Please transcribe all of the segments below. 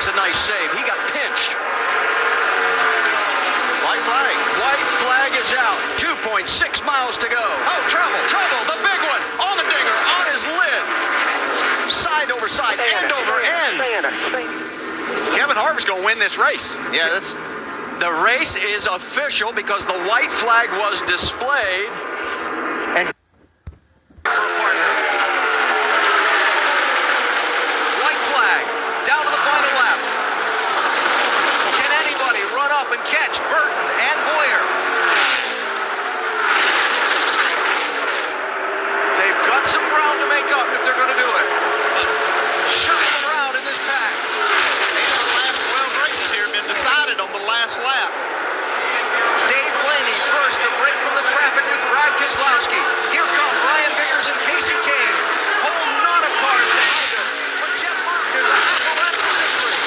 makes a nice save. He got pinched. White flag. White flag is out. 2.6 miles to go. Oh, trouble. Trouble, the big one, on the dinger, on his lid. Side over side, end over end. Kevin Harvick's going to win this race. Yeah, that's... The race is official because the white flag was displayed. And for a partner. White flag, down to the final lap. Can anybody run up and catch Burton and Boyer? They've got some ground to make up if they're going to do it. Shuffling around in this pack. 8 of the last 12 races here have been decided on the last lap. Dave Blaney first to break from the traffic with Brad Keselowski. Here come Brian Vickers and Casey Kane. Whole knot of cars behind them. But Jeff Burton is a half a lap from victory.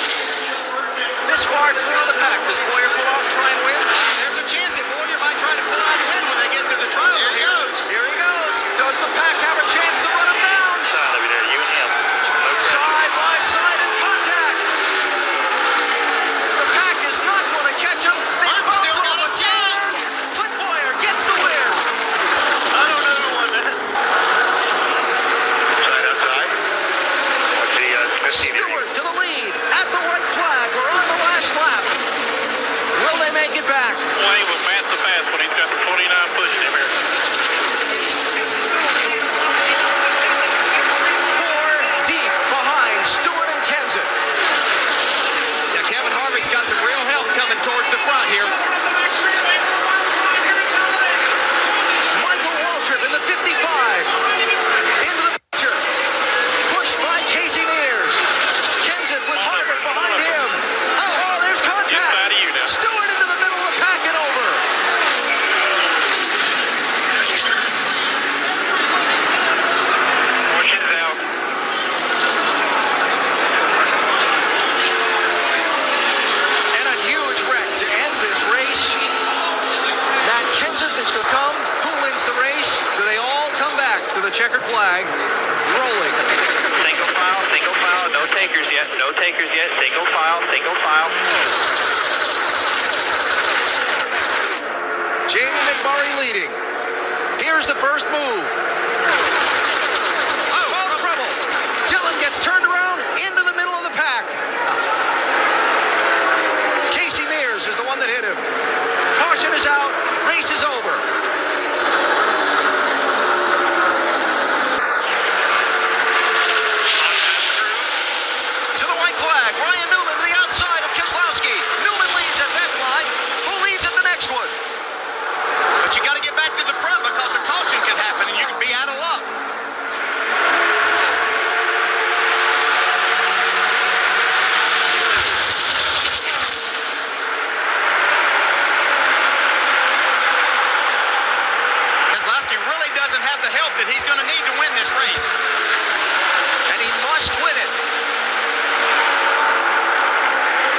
This far clear of the pack. Does Boyer pull out and try and win? There's a chance that Boyer might try to pull out and win when they get to the trial. Here he goes. Here he goes. Does the pack have a chance to run him down? Side by side in contact. The pack is not going to catch him. They still got a shot. Clint Boyer gets the win. I don't know who won that. Side outside. What's the 15 Stewart to the lead at the white flag. We're on the last lap. Will they make it back? Wayne was pass to pass when he's got the 29 pushing him here. 4 deep behind Stewart and Kenseth. Yeah, Kevin Harvick's got some real help coming towards the front here. Michael Waltrip in the 55. Into the picture. Pushed by Casey Mears. Kenseth with Harvick behind him. Oh, there's contact. Get out of you now. Stewart into the middle of the pack and over. Pushes it out. And a huge wreck to end this race. Matt Kenseth is going to come. Who wins the race? Do they all come back to the checkered flag? Rolling. Single file, no takers yet, single file. Jamie McMurray leading. Here's the first move. Oh, trouble. Dillon gets turned around into the middle of the pack. Casey Mears is the one that hit him. Caution is out. Race is over. To the white flag. Ryan Newman to the outside of Keselowski. Newman leads at that line. Who leads at the next one? But you got to get back to the front because a caution can happen and you can be out of luck. Keselowski really doesn't have the help that he's going to need to win this race. And he must win it.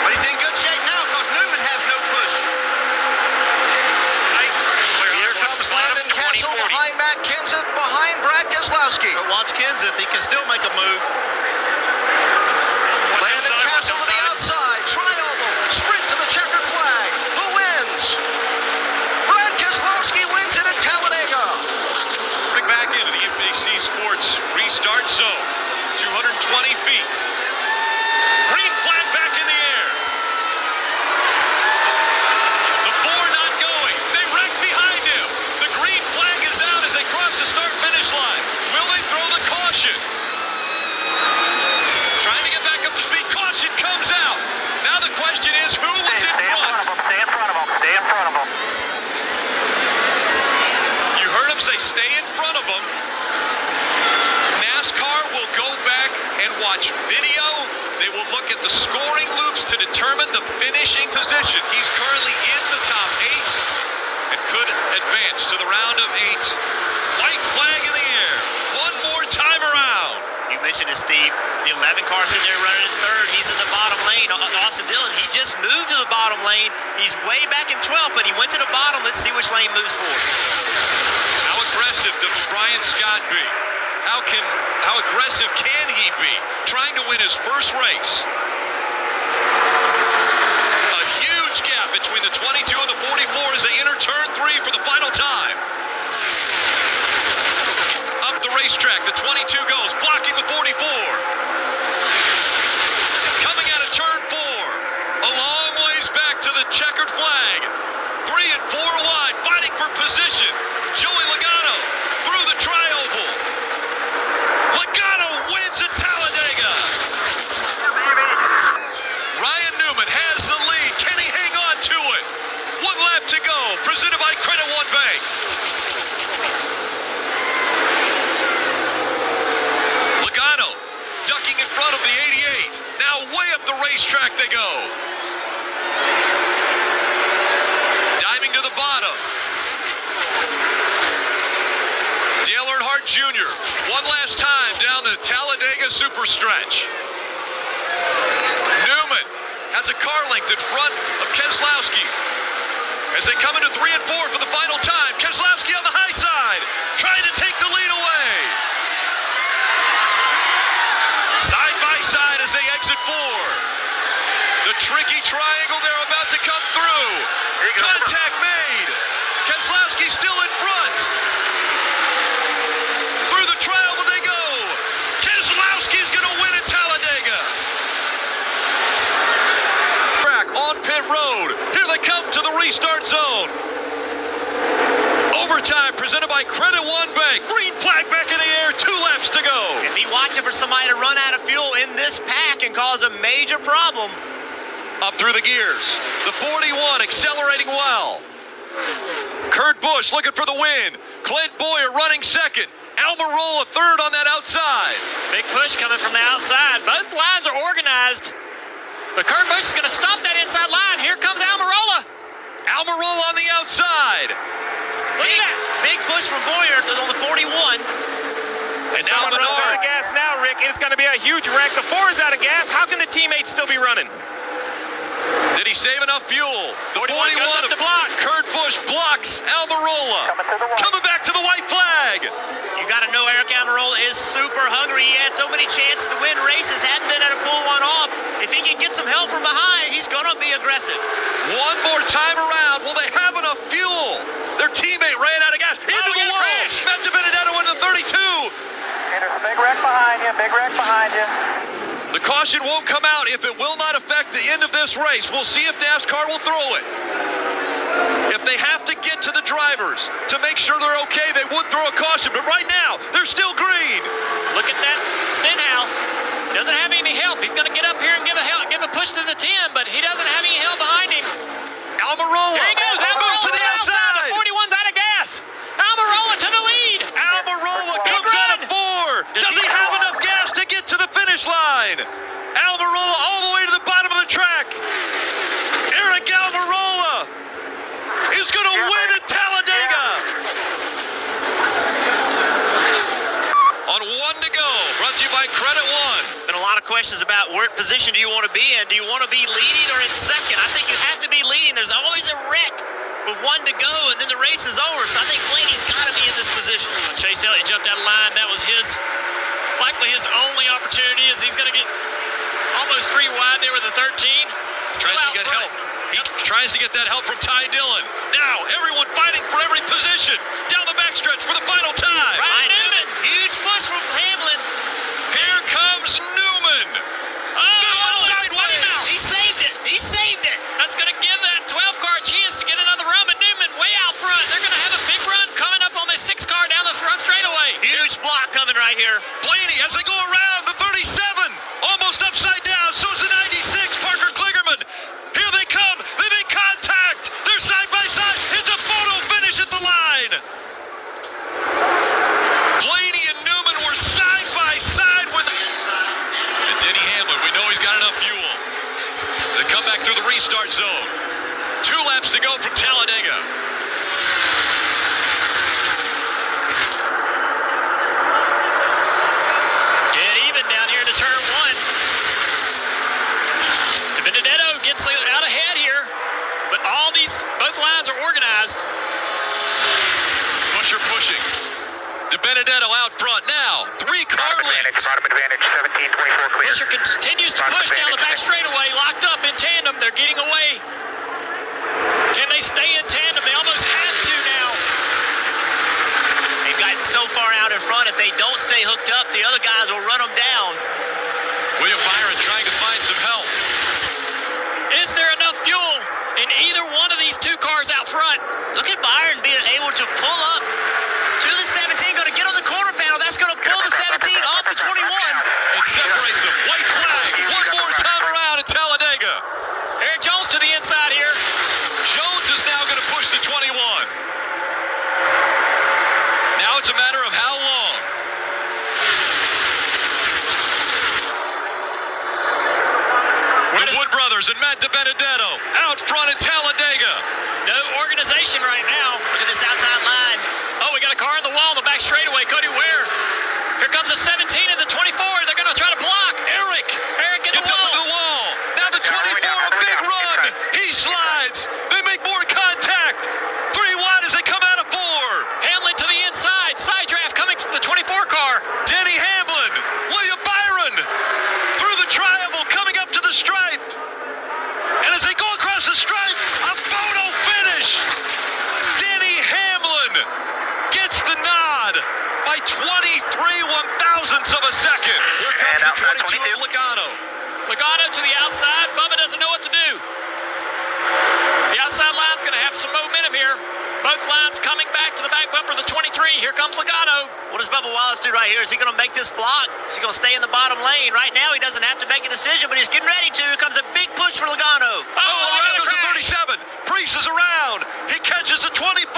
But he's in good shape now because Newman has no push. Here comes Landon Castle behind Matt Kenseth, behind Brad Keselowski. But watch Kenseth, he can still make a move. Landon Castle to the outside, tri-oval, sprint to the checkered flag. Who wins? Brad Keselowski wins it at Talladega. Bring back into the FBC Sports restart zone. 220 feet. Green flag back in the air. The 4 not going. They wreck behind him. The green flag is out as they cross the start-finish line. Will they throw the caution? Trying to get back up to speed. Caution comes out. Now the question is, who was in front? Stay in front of him. You heard him say stay in front of him. NASCAR will go back and watch video. They will look at the scoring loops to determine the finishing position. He's currently in the top 8 and could advance to the round of 8. White flag in the air. One more time around. You mentioned it, Steve. The 11 car sitting there running in third. He's in the bottom lane. Austin Dillon, he just moved to the bottom lane. He's way back in 12th, but he went to the bottom. Let's see which lane moves forward. How aggressive does Brian Scott be? How aggressive can he be trying to win his first race? lap between the 22 and the 44 as they enter turn 3 for the final time. Up the racetrack, the 22 goes, blocking the 44. Coming out of turn 4, a long ways back to the checkered flag. 3 and 4 wide, fighting for position. Joey Logano through the tri-oval. Logano wins at Talladega. Ryan Newman has the lead. Can he hang on to it? 1 lap to go. Presented by Credit One Bank. Logano ducking in front of the 88. Now way up the racetrack they go. Diving to the bottom. Dale Earnhardt Jr. one last time down the Talladega super stretch. Newman has a car length in front of Keselowski. As they come into 3 and 4 for the final time, Keselowski on the high side, trying to take the lead away. Side by side as they exit 4. The tricky triangle they're about to come through. Contact made. Keselowski still in front. Through the trial when they go. Keselowski's going to win at Talladega. Track on pit road. Here they come to the restart zone. Overtime presented by Credit One Bank. Green flag back in the air. 2 laps to go. And be watching for somebody to run out of fuel in this pack and cause a major problem. Up through the gears. The 41 accelerating well. Kurt Busch looking for the win. Clint Boyer running second. Almirola third on that outside. Big push coming from the outside. Both lines are organized. But Kurt Busch is going to stop that inside line. Here comes Almirola. Almirola on the outside. Look at that. Big push from Boyer on the 41. And now Someone runs out of Menard. gas now, Rick. It's going to be a huge wreck. The 4 is out of gas. How can the teammates still be running? Did he save enough fuel? The 41 goes up of to block. Kurt Busch blocks Almirola. Coming back to the white flag. You got to know Eric Almirola is super hungry. He had so many chances to win races, hadn't been able to pull one off. If he can get some help from behind, he's going to be aggressive. One more time around. Will they have enough fuel? Their teammate ran out of gas. Into the wall. crash. Matt DiBenedetto into 32. Hey, there's a big wreck behind you, big wreck behind you. The caution won't come out if it will not affect the end of this race. We'll see if NASCAR will throw it. If they have to get to the drivers to make sure they're okay, they would throw a caution. But right now, they're still green. Look at that Stenhouse. Doesn't have any help. He's going to get up here and give a push to the 10, but he doesn't have any help behind him. Almirola Here he goes. moves to the outside. The 41's out of gas. Almirola to the lead. Almirola Big comes out of run. 4. Does he have enough gas to get to the finish line? Almirola all the way to the bottom of the track. Eric Almirola is going to win at Talladega. On 1 to go, brought to you by Credit One. Been a lot of questions about what position do you want to be in. Do you want to be leading or in second? I think you have to be leading. There's always a wreck with 1 to go, and then the race is over. So I think Blaney's got to be in this position. Chase Elliott jumped out of line. That was likely his only opportunity, as he's going to get almost 3 wide there with the 13. Tries to get help. He tries to get that help from Ty Dillon. Now, everyone fighting for every position. Down the backstretch for the final time. Ryan Newman, huge push from Hamlin. Here comes Newman. Newman sideways. He saved it. He saved it. That's going to give that 12 car a chance to get another run, but Newman way out front. They're going to have a big run coming up on the 6 car down the front straightaway. Huge block coming right here. Blaney as they go around the 37. Almost upside down. So is the 96. Parker Kligerman. Here they come. They make contact. They're side by side. It's a photo finish at the line. Blaney and Newman were side by side with. And Denny Hamlin, we know he's got enough fuel to come back through the restart zone. 2 laps to go from Talladega. Get even down here into turn 1. DiBenedetto gets out ahead here, but both lines are organized. Busher pushing. DiBenedetto out front now. 3 car lengths. Bottom advantage, 17-24 clear. Busher continues to push down the back straightaway, locked up in tandem. They're getting away. Can they stay in tandem? They almost have to now. They've gotten so far out in front, if they don't stay hooked up, the other guys will run them down. William Byron trying to find some help. Is there enough fuel in either one of these two cars out front? Look at Byron being able to pull up to the 17, going to get on the quarter panel. That's going to pull the 17 off the 21. It separates them. White flag. One more time around at Talladega. Eric Jones to the inside here. Jones is now going to push the 21. Now it's a matter of how long. The Wood Brothers and Matt DiBenedetto out front at Talladega. No organization right now. Look at this outside line. Oh, we got a car in the wall, the back straightaway. Cody Ware. Here comes the 17 and the 24. They're going to try to block. Eric in the gets up wall. into the wall. Now the 24, a big run. He slides. They make more contact. 3 wide as they come out of 4. Hamlin to the inside. Side draft coming from the 24 car. Denny Hamlin, William Byron through the triangle coming up to the stripe. And as they go across the stripe, a photo finish. Denny Hamlin gets the nod by 23 one-thousandths of a second. Here comes the 22 of Logano. Logano to the outside. Bubba doesn't know what to do. The outside line's going to have some momentum here. Both lines coming back to the back bumper of the 23. Here comes Logano. What does Bubba Wallace do right here? Is he going to make this block? Is he going to stay in the bottom lane? Right now, he doesn't have to make a decision, but he's getting ready to. Here comes a big push for Logano. Around goes the 37. Priest is around. He catches the 24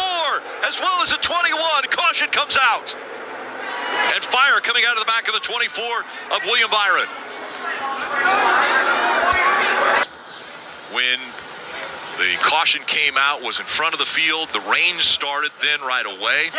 as well as the 21. Caution comes out. And fire coming out of the back of the 24 of William Byron. When the caution came out, was in front of the field. The rain started then right away.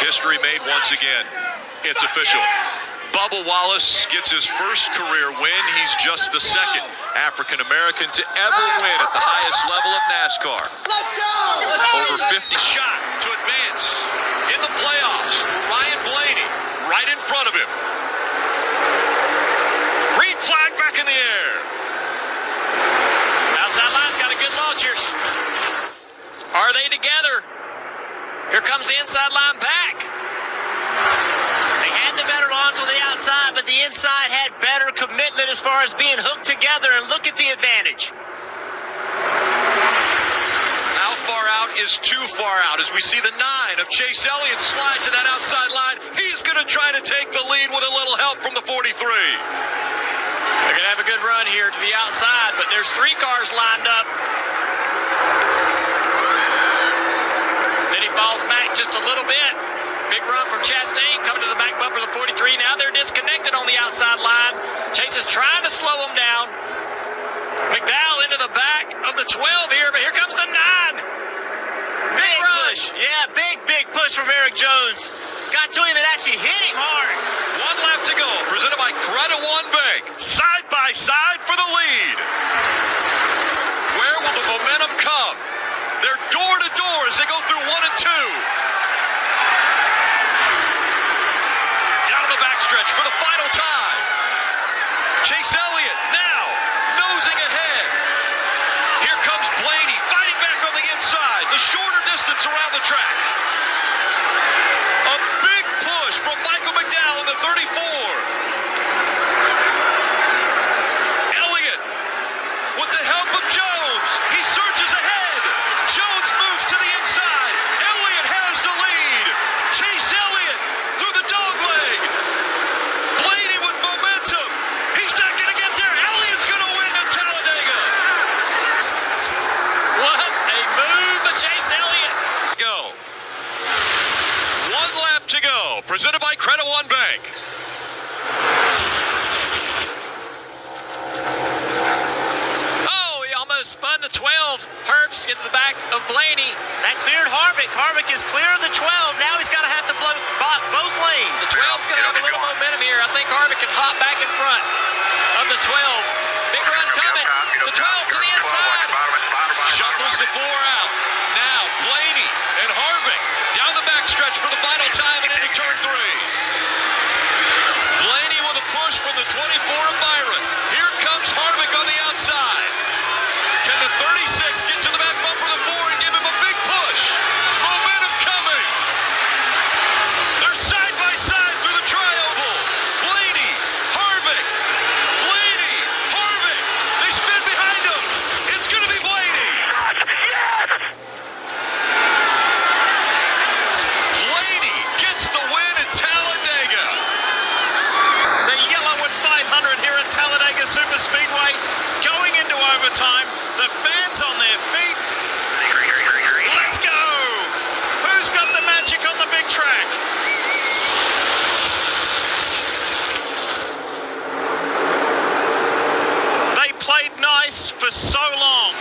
History made once again. It's official. Bubba Wallace gets his first career win. He's just the second African-American to ever win at the highest level of NASCAR. Let's go! Over 50 shot to advance in the playoffs for Ryan Blaney right in front of him. Green flag back in the air. Outside line's got a good launch here. Are they together? Here comes the inside line back. They had the better launch on the outside, but the inside had better commitment as far as being hooked together, and look at the advantage. How far out is too far out as we see the 9 of Chase Elliott slide to that outside line. He's going to try to take the lead with a little help from the 43. They're going to have a good run here to the outside, but there's 3 cars lined up. Then he falls back just a little bit. Big run from Chastain coming to the back bumper of the 43. Now they're disconnected on the outside line. Chase is trying to slow him down. McDowell into the back of the 12 here, but here comes the 9. Big rush. Push. Yeah, big push from Eric Jones. Got to him and actually hit him hard. 1 lap to go, presented by Credit One Bank. Side by side for the lead. Where will the momentum come? They're door to door as they go through 1 and 2. Down the backstretch for the final time. Chase Elliott now nosing ahead. Here comes Blaney fighting back on the inside. The shorter distance around the track. A big push from Michael McDowell in the 34. Elliott with the help of Jones. He surges ahead. Jones moves to the inside. Elliott has the lead. Chase Elliott through the dog leg. Blaney with momentum. He's not going to get there. Elliott's going to win at Talladega. What a move by Chase Elliott. Go. 1 lap to go. Presented by Credit One Bank. Oh, he almost spun the 12. Herbst into the back of Blaney. That cleared Harvick. Harvick. Harvick is clear of the 12. Now he's got to have to blow both lanes. The 12's going to have a little momentum here. I think Harvick can hop back in front of the 12. Big run coming. The 12 to the inside. Shuffles the 4 out. Now Blaney and Harvick down the backstretch for the final time and into turn 3. Blaney with a push from the 24 of Byron. Here comes Harvick on the outside. Can the 36 get to the back bumper of the 4 and give him a big push? Momentum coming. They're side by side through the tri-oval. Blaney, Harvick. Blaney, Harvick. They spin behind him. It's going to be Blaney. Blaney gets the win at Talladega. The Yellowwood 500 here at Talladega Superspeedway going into overtime. The fans on their feet. Let's go! Who's got the magic on the big track? They played nice for so long.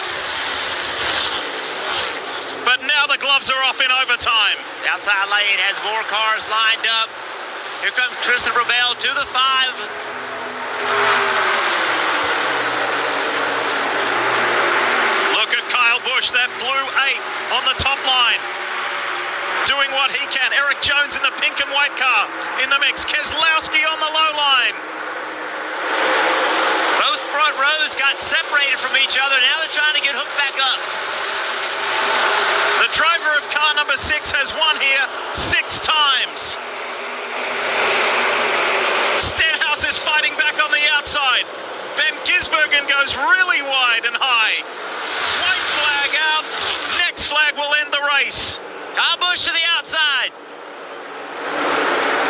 But now the gloves are off in overtime. The outside lane has more cars lined up. Here comes Tristan Rebel to the 5. Busch, that blue 8 on the top line, doing what he can. Eric Jones in the pink and white car in the mix. Keselowski on the low line. Both front rows got separated from each other. Now they're trying to get hooked back up. The driver of car number 6 has won here 6 times. Stenhouse is fighting back on the outside. Van Gisbergen goes really wide and high. White flag out. Next flag will end the race. Kyle Busch to the outside.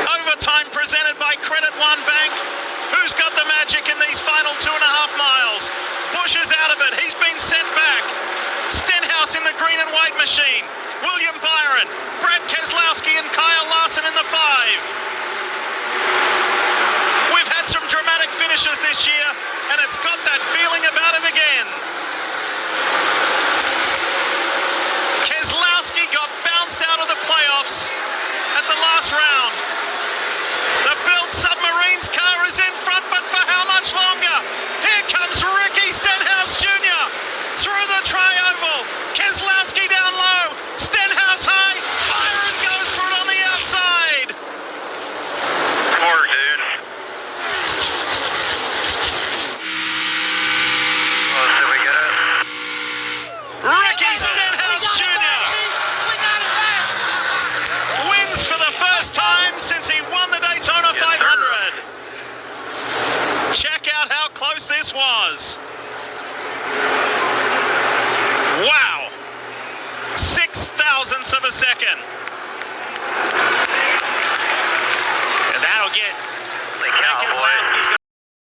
Overtime presented by Credit One Bank. Who's got the magic in these final 2.5 miles? Busch is out of it. He's been sent back. Stenhouse in the green and white machine. William Byron, Brad Keselowski and Kyle Larson in the 5. We've had some dramatic finishes this year, and it's got that feeling about it again. Keselowski got bounced out of the playoffs at the last round. The built submarines car is in front, but for how much longer? Here comes Ricky Stenhouse Jr. through the tri-oval. Keselowski down low. Stenhouse high. Byron goes for it on the outside. Come on, dude. Let's see if we get it. Ricky Stenhouse Jr. wins for the first time since he won the Daytona 500. Check out how close this was. Wow. 0.6 of a second.